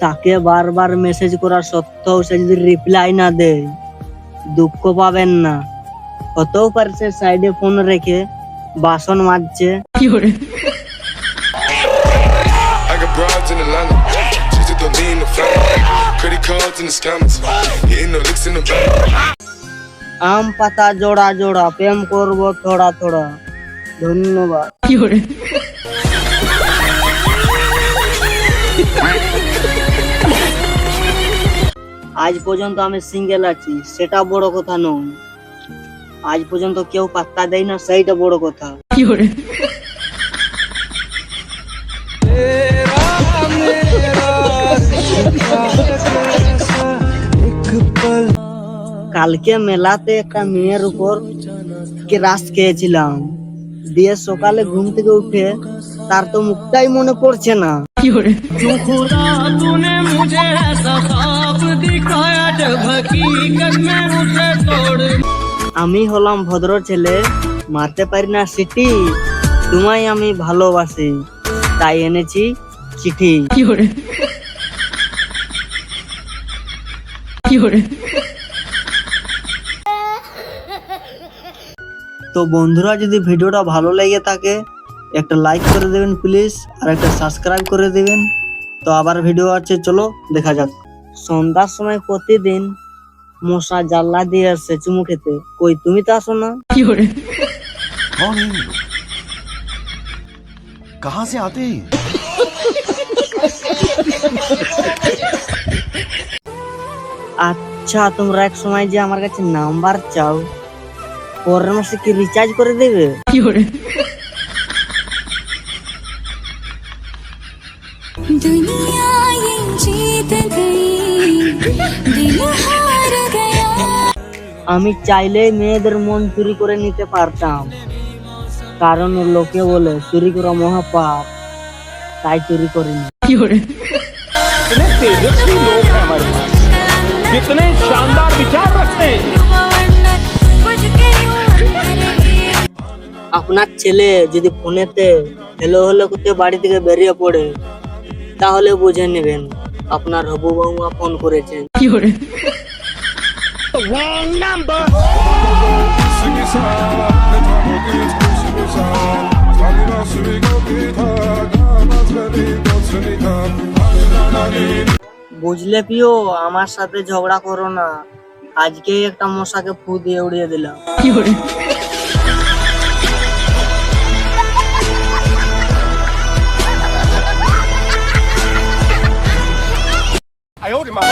তাকে বারবার মেসেজ করা সত্ত্বেও সে যদি রিপ্লাই না দেয়, দুঃখ পাবেন না। হতেও পারে সে সাইডে ফোন রেখে বাসন মাজছে। I got broads in Atlanta, just to lean in the family, credit cards and the scammers, hitting the licks in the back. আম পাতা জোড়া জোড়া, প্রেম করব থোড়া থোড়া। ধন্যবাদ। আজ পর্যন্ত আমি সিঙ্গেল আছি, সেটা বড় কথা নয়। আজ পর্যন্ত কেউ পাত্তা দেয় না, সেইটা বড় কথা। কালকে মেলাতে একটা মেয়ের উপর ক্রাশ খেয়েছিলাম, দিয়ে সকালে ঘুম থেকে উঠে তার তো মুখটাই মনে পড়ছে না। আমি হলাম ভদ্র ছেলে, মারতে পারি না সিটি, তোমায় আমি ভালোবাসি, তাই এনেছি চিঠি। তো বন্ধুরা, যদি ভিডিওটা ভালো লেগে থাকে একটা লাইক করে দেবেন প্লিজ, আর একটা সাবস্ক্রাইব করে দেবেন। তো আবার ভিডিও আছে, চলো দেখা যাক। সন্ধ্যার সময় প্রতিদিন মশা জানলা দিয়ে আসছে চুমু খেতে, কই তুমি তো আসো না। कहां से आते हैं? আচ্ছা, তোমরা এক সময় যে আমার কাছে নাম্বার চাও, পরের মাসে কি রিচার্জ করে দেবে? दुनिया ये जीत गई, दिल हार गया। আমি চাইলেই মেয়েদের মন চুরি করে নিতে পারতাম, কারণ লোকে বলে চুরি করা মহাপাপ, তাই চুরি করিনি। कितने तेजस्वी लोग हैं हमारे पास, कितने शानदार विचार रखते हैं। আপনার ছেলে যদি ফোনেতে হেলো হেলো করতে বাড়ি থেকে বেরিয়ে পড়ে, তাহলে বুঝে নেবেন আপনার হবু বউমা ফোন করেছে। বুঝলে পিও, আমার সাথে ঝগড়া করো না, আজকেই একটা মশাকে ফু দিয়ে উড়িয়ে দিলাম। I owed him my